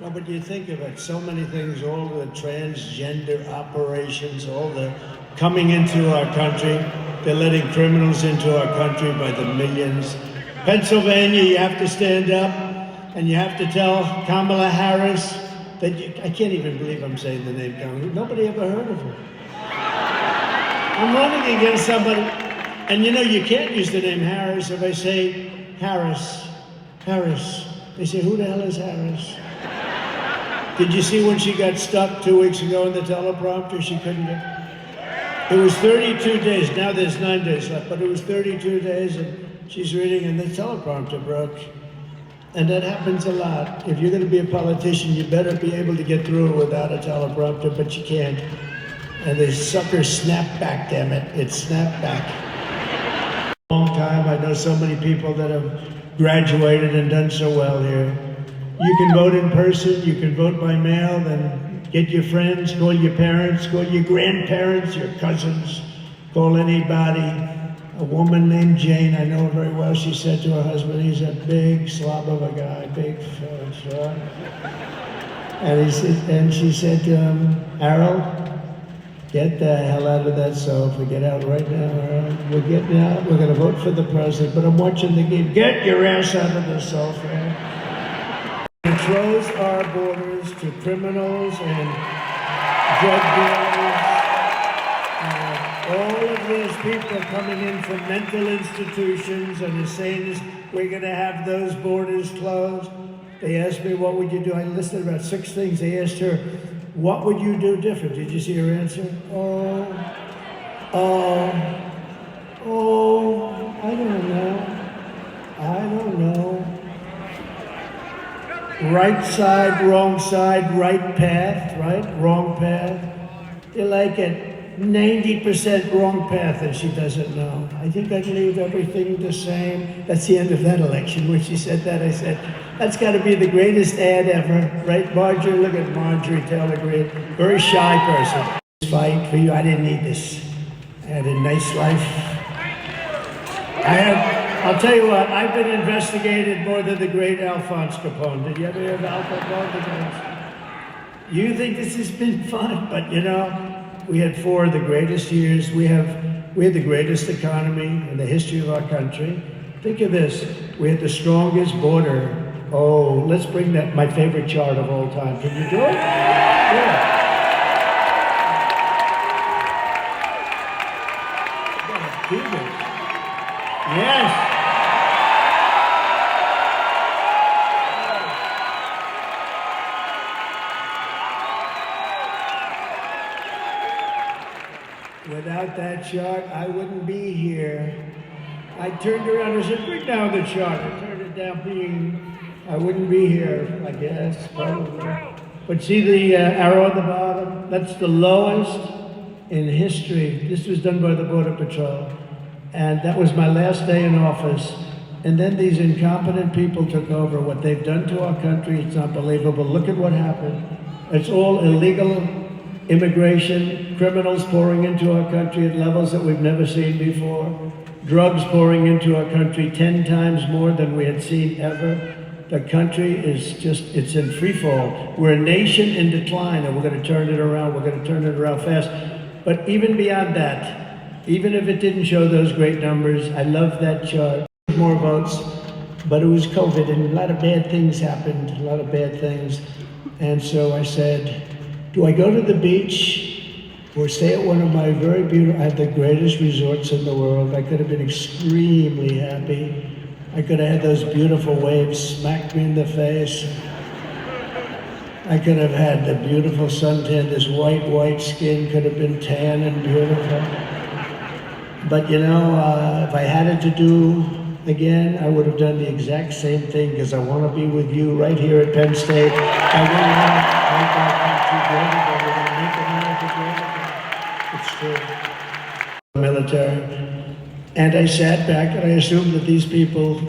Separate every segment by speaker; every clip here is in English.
Speaker 1: No, but you think of it, so many things, all the transgender operations, all the coming into our country. They're letting criminals into our country by the millions. Pennsylvania, you have to stand up and you have to tell Kamala Harris that I can't even believe I'm saying the name Kamala. Nobody ever heard of her. I'm running against somebody, and you know you can't use the name Harris. If I say Harris, they say, who the hell is Harris? Did you see when she got stuck 2 weeks ago in the teleprompter? She couldn't get. It was 32 days. Now there's 9 days left, but it was 32 days, and she's reading, and the teleprompter broke. And that happens a lot. If you're going to be a politician, you better be able to get through it without a teleprompter, but you can't. And the sucker snapped back, damn it. It snapped back. Long time. I know so many people that have graduated and done so well here. You can vote in person, you can vote by mail, then get your friends, call your parents, call your grandparents, your cousins, call anybody. A woman named Jane, I know her very well, she said to her husband, he's a big slob of a guy, big fella. And she said to him, Harold, get the hell out of that sofa, get out right now, Harold. We're getting out, we're gonna vote for the president, but I'm watching the game. Get your ass out of the sofa. Controls our borders to criminals and drug dealers. All of these people coming in from mental institutions and is saying we're going to have those borders closed. They asked me, what would you do? I listed about 6 things. They asked her, what would you do different? Did you see her answer? I don't know. Right side, right path, right? Wrong path. They like it. 90% wrong path, and she doesn't know. I think I'd leave everything the same. That's the end of that election. When she said that, I said, that's got to be the greatest ad ever, right, Marjorie? Look at Marjorie Taylor Greene, very shy person. Fight for you. I didn't need this. I had a nice life. I'll tell you what, I've been investigated more than the great Alphonse Capone. Did you ever hear of Al Capone? You think this has been fun, but you know, we had 4 of the greatest years. We had the greatest economy in the history of our country. Think of this, we had the strongest border. Oh, let's bring that, my favorite chart of all time. Can you do it? Yeah. Do this. Yes. Without that chart, I wouldn't be here. I turned around and said, bring down the chart. I turned it down, I wouldn't be here, I guess, probably. But see the arrow at the bottom? That's the lowest in history. This was done by the Border Patrol. And that was my last day in office. And then these incompetent people took over. What they've done to our country, it's unbelievable. Look at what happened. It's all illegal immigration, criminals pouring into our country at levels that we've never seen before, drugs pouring into our country 10 times more than we had seen ever. The country is just, it's in free fall. We're a nation in decline, and we're going to turn it around. We're going to turn it around fast. But even beyond that, even if it didn't show those great numbers, I love that chart. More votes, but it was COVID, and a lot of bad things happened, a lot of bad things. And so I said, do I go to the beach or stay at one of my very beautiful, I have the greatest resorts in the world. I could have been extremely happy. I could have had those beautiful waves smack me in the face. I could have had the beautiful suntan, this white skin could have been tan and beautiful. But you know, if I had it to do again, I would have done the exact same thing because I want to be with you right here at Penn State. I really want to make our country great again. Make America great again. It's true. Military. And I sat back and I assumed that these people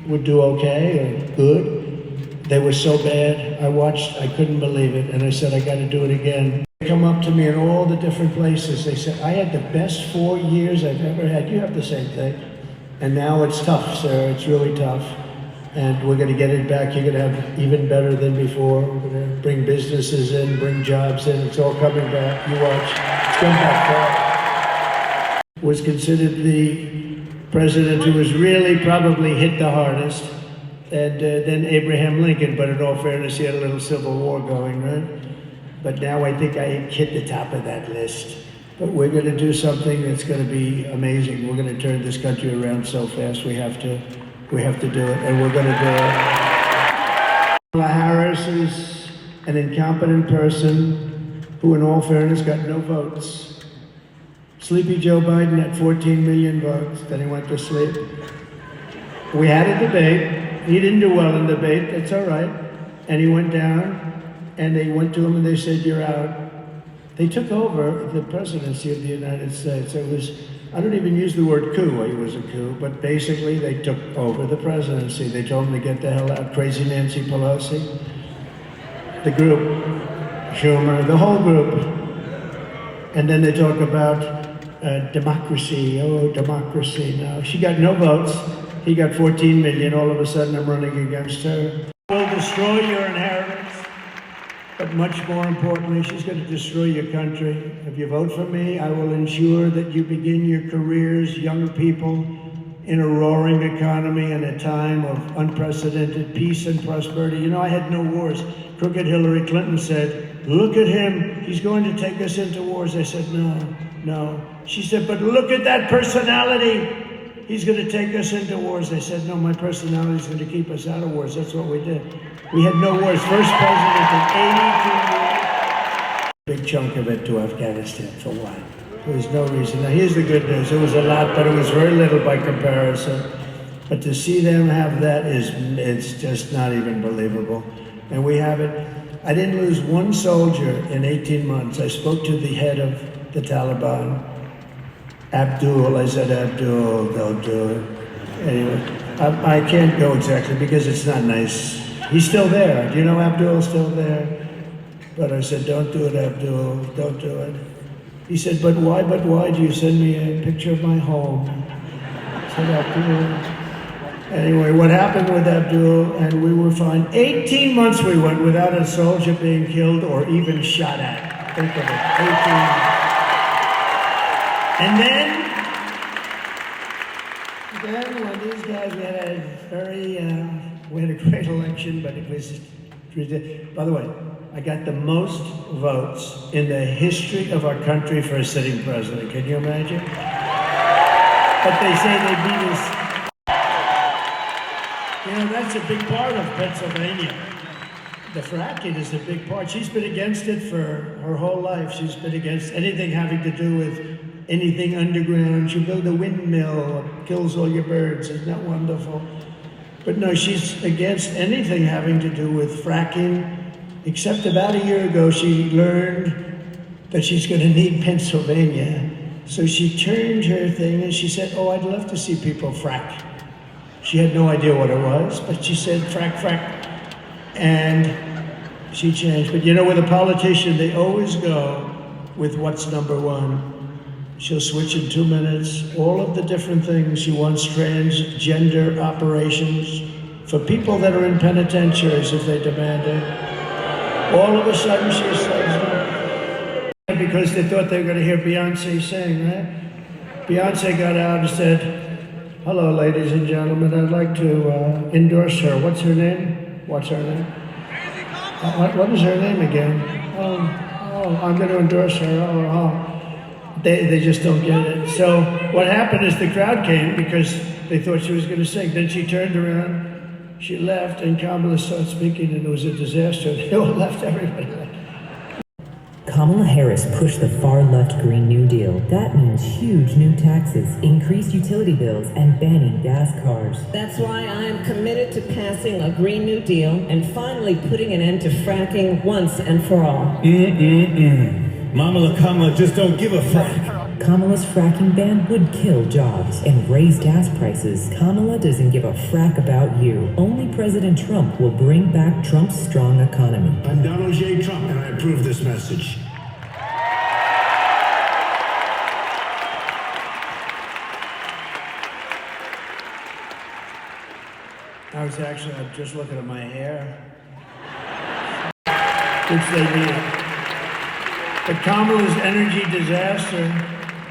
Speaker 1: would do okay or good. They were so bad. I watched, I couldn't believe it. And I said, I got to do it again. They come up to me in all the different places. They said, I had the best 4 years I've ever had. You have the same thing. And now it's tough, sir. It's really tough. and we're going to get it back. You're going to have even better than before. We're going to bring businesses in, bring jobs in. It's all coming back. You watch. It's coming back far. Was considered the president who was really probably hit the hardest, and then Abraham Lincoln. But in all fairness, he had a little civil war going, right? But now I think I hit the top of that list. But we're going to do something that's going to be amazing. We're going to turn this country around so fast. We have to do it, and we're going to do it. Kamala Harris is an incompetent person who, in all fairness, got no votes. Sleepy Joe Biden had 14 million votes. Then he went to sleep. We had a debate. He didn't do well in the debate. That's all right. And he went down, and they went to him and they said, "You're out." They took over the presidency of the United States. It was, I don't even use the word coup. It was a coup, but basically they took over the presidency. They told him to get the hell out. Crazy Nancy Pelosi, the group, Schumer, the whole group. And then they talk about democracy. Oh, democracy. No, she got no votes. He got 14 million. All of a sudden I'm running against her. Will destroy your inheritance. But much more importantly, she's going to destroy your country. If you vote for me, I will ensure that you begin your careers, young people, in a roaring economy in a time of unprecedented peace and prosperity. You know, I had no wars. Crooked Hillary Clinton said, "Look at him, he's going to take us into wars." I said, no. She said, "But look at that personality. He's going to take us into wars." I said, "No, my personality is going to keep us out of wars." That's what we did. We had no wars. First president in 82 years. Big chunk of it to Afghanistan. For what? There was no reason. Now here's the good news. It was a lot, but it was very little by comparison. But to see them have that it's just not even believable. And we have it. I didn't lose one soldier in 18 months. I spoke to the head of the Taliban, Abdul. I said, "Abdul, don't do it." Anyway, I can't go exactly because it's not nice. He's still there. Do you know Abdul's still there? But I said, "Don't do it, Abdul. Don't do it." He said, "But why do you send me a picture of my home?" I said, "Abdul." Anyway, what happened with Abdul, and we were fine. 18 months we went without a soldier being killed or even shot at. Think of it, 18. And then when these guys, we had a great election, but it was, by the way, I got the most votes in the history of our country for a sitting president. Can you imagine? But they say they beat us. You know, that's a big part of Pennsylvania. The fracking is a big part. She's been against it for her whole life. She's been against anything having to do with anything underground. You build a windmill, it kills all your birds. Isn't that wonderful? But no, she's against anything having to do with fracking, except about a year ago she learned that she's going to need Pennsylvania. So she turned her thing and she said, "Oh, I'd love to see people frack." She had no idea what it was, but she said, "Frack, frack." And she changed. But you know, with a politician, they always go with what's number one. She'll switch in 2 minutes. All of the different things. She wants transgender operations for people that are in penitentiaries if they demand it. All of a sudden she says no. Because they thought they were going to hear Beyonce sing, right? Beyonce got out and said, "Hello, ladies and gentlemen, I'd like to endorse her." What's her name? What's her name? What is her name again? Oh, I'm going to endorse her. They just don't get it. So what happened is the crowd came because they thought she was going to sing. Then she turned around, she left, and Kamala started speaking, and it was a disaster. They all left, everybody left.
Speaker 2: Kamala Harris pushed the far-left Green New Deal. That means huge new taxes, increased utility bills, and banning gas cars.
Speaker 3: That's why I am committed to passing a Green New Deal and finally putting an end to fracking once and for all.
Speaker 4: Kamala just don't give a frack.
Speaker 2: Kamala's fracking ban would kill jobs and raise gas prices. Kamala doesn't give a frack about you. Only President Trump will bring back Trump's strong economy.
Speaker 4: I'm Donald J. Trump, and I approve this message.
Speaker 1: I'm just looking at my hair, which they need. But Kamala's energy disaster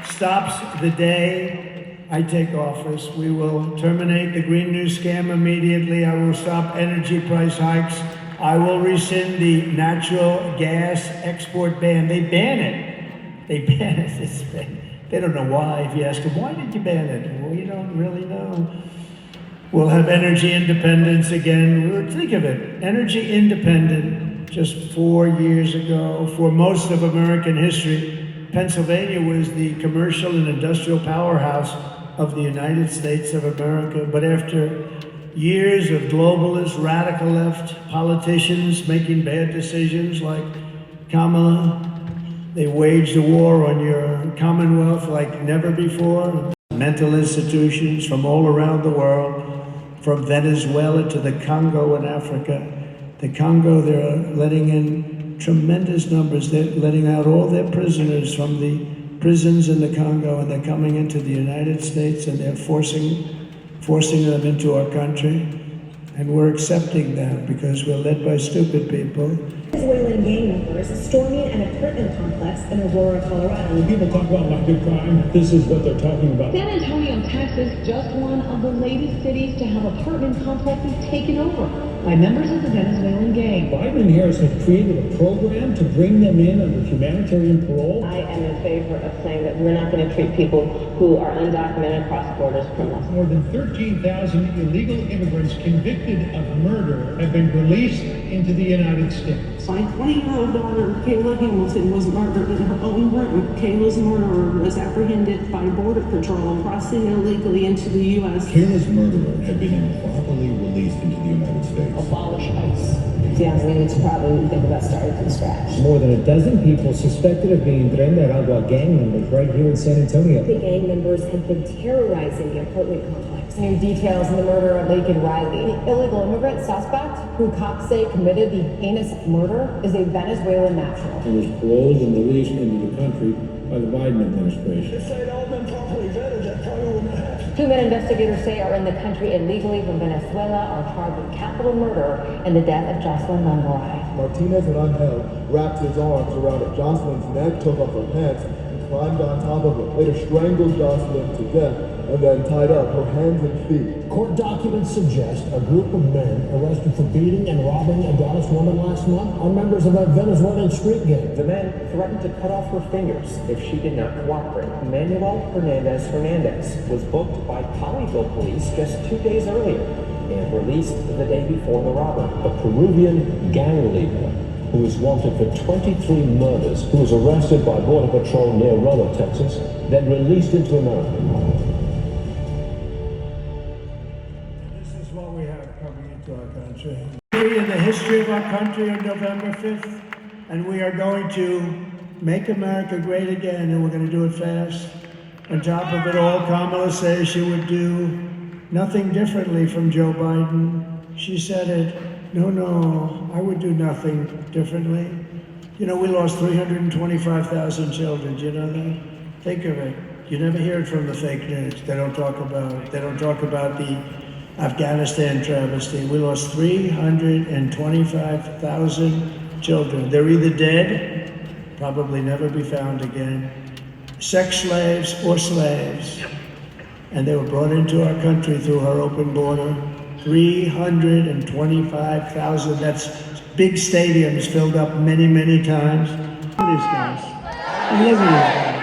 Speaker 1: stops the day I take office. We will terminate the Green New Scam immediately. I will stop energy price hikes. I will rescind the natural gas export ban. They ban it. They ban it. They don't know why. If you ask them, why did you ban it? Well, you don't really know. We'll have energy independence again. Think of it, energy independent just 4 years ago. For most of American history, Pennsylvania was the commercial and industrial powerhouse of the United States of America. But after years of globalist, radical left politicians making bad decisions like Kamala, they waged a war on your Commonwealth like never before. Mental institutions from all around the world, from Venezuela to the Congo in Africa. The Congo, they're letting in tremendous numbers. They're letting out all their prisoners from the prisons in the Congo, and they're coming into the United States, and they're forcing them into our country. And we're accepting that because we're led by stupid people.
Speaker 5: Venezuelan gang members storming an apartment complex in Aurora, Colorado.
Speaker 4: When people talk about lack of crime, this is what they're talking about.
Speaker 6: San Antonio, Texas, just one of the latest cities to have apartment complexes taken over by members of the Venezuelan gang.
Speaker 7: Biden and Harris have created a program to bring them in under humanitarian parole.
Speaker 3: I am in favor of saying that we're not going to treat people who are undocumented across borders criminals.
Speaker 7: More than 13,000 illegal immigrants convicted of murder have been released into the United States.
Speaker 8: My 20-year-old daughter, Kayla Hamilton, was murdered in her own room. Kayla's murderer was apprehended by Border Patrol crossing illegally into the U.S.
Speaker 9: Kayla's murderer had been improperly released into the United States.
Speaker 6: Abolish ICE.
Speaker 3: Yeah, we need to probably think about starting from scratch.
Speaker 7: More than a dozen people suspected of being Tren de Aragua gang members right here in San Antonio.
Speaker 5: The gang members had been terrorizing the apartment complex.
Speaker 6: New details in the murder of Laken Riley. The illegal immigrant suspect, who cops say committed the heinous murder, is a Venezuelan national.
Speaker 7: He was paroled and released into the country by the Biden administration.
Speaker 4: If they'd all been properly vetted, that probably wouldn't have happened.
Speaker 6: Two men investigators say are in the country illegally from Venezuela are charged with capital murder in the death of Jocelyn Monroy.
Speaker 10: Martinez, when unheld, wrapped his arms around Jocelyn's neck, took off her pants, and climbed on top of her. Later strangled Jocelyn to death, and then tied up her hands and feet.
Speaker 7: Court documents suggest a group of men arrested for beating and robbing a Dallas woman last month are members of a Venezuelan street gang.
Speaker 11: The men threatened to cut off her fingers if she did not cooperate. Manuel Hernandez was booked by Colleyville police just 2 days earlier and released the day before the robbery.
Speaker 12: A Peruvian gang leader who is wanted for 23 murders, who was arrested by Border Patrol near Rolla, Texas, then released into America.
Speaker 1: In the history of our country on November 5th, and we are going to make America great again, and we're going to do it fast. On top of it all, Kamala says she would do nothing differently from Joe Biden. She said it. No, I would do nothing differently. You know, we lost 325,000 children. Do you know that? Think of it. You never hear it from the fake news. They don't talk about the Afghanistan travesty. We lost 325,000 children. They're either dead, probably never be found again, sex slaves or slaves. And they were brought into our country through our open border. 325,000. That's big stadiums filled up many, many times. These guys. I love these guys.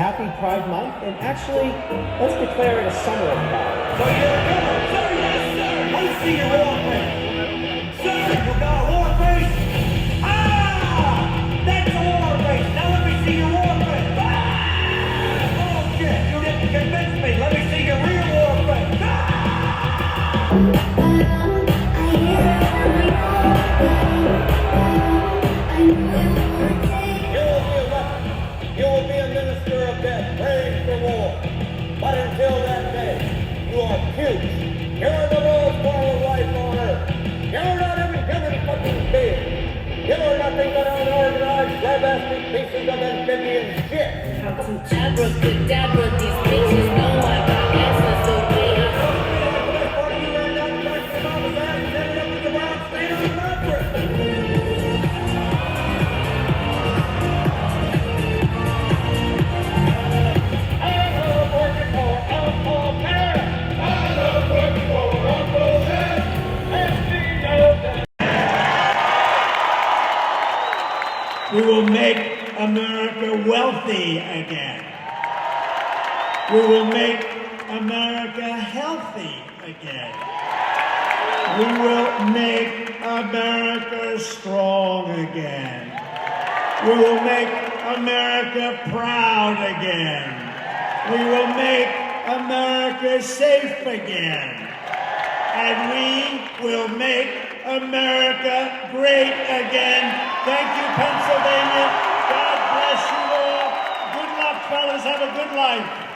Speaker 11: Happy Pride Month, and actually, let's declare it a summer of pride.
Speaker 13: So you're a gunner, sir? Yes, sir. Let's see your war face. Sir, you got a war face? Ah! That's a war face. Now let me see pieces of amphibian shit.
Speaker 14: How to abracadabra these bitches know I got answers the way
Speaker 1: We will make America wealthy again. We will make America healthy again. We will make America strong again. We will make America proud again. We will make America safe again. And we will make America great again. Thank you, Pennsylvania. God bless you all. Good luck, fellas. Have a good life.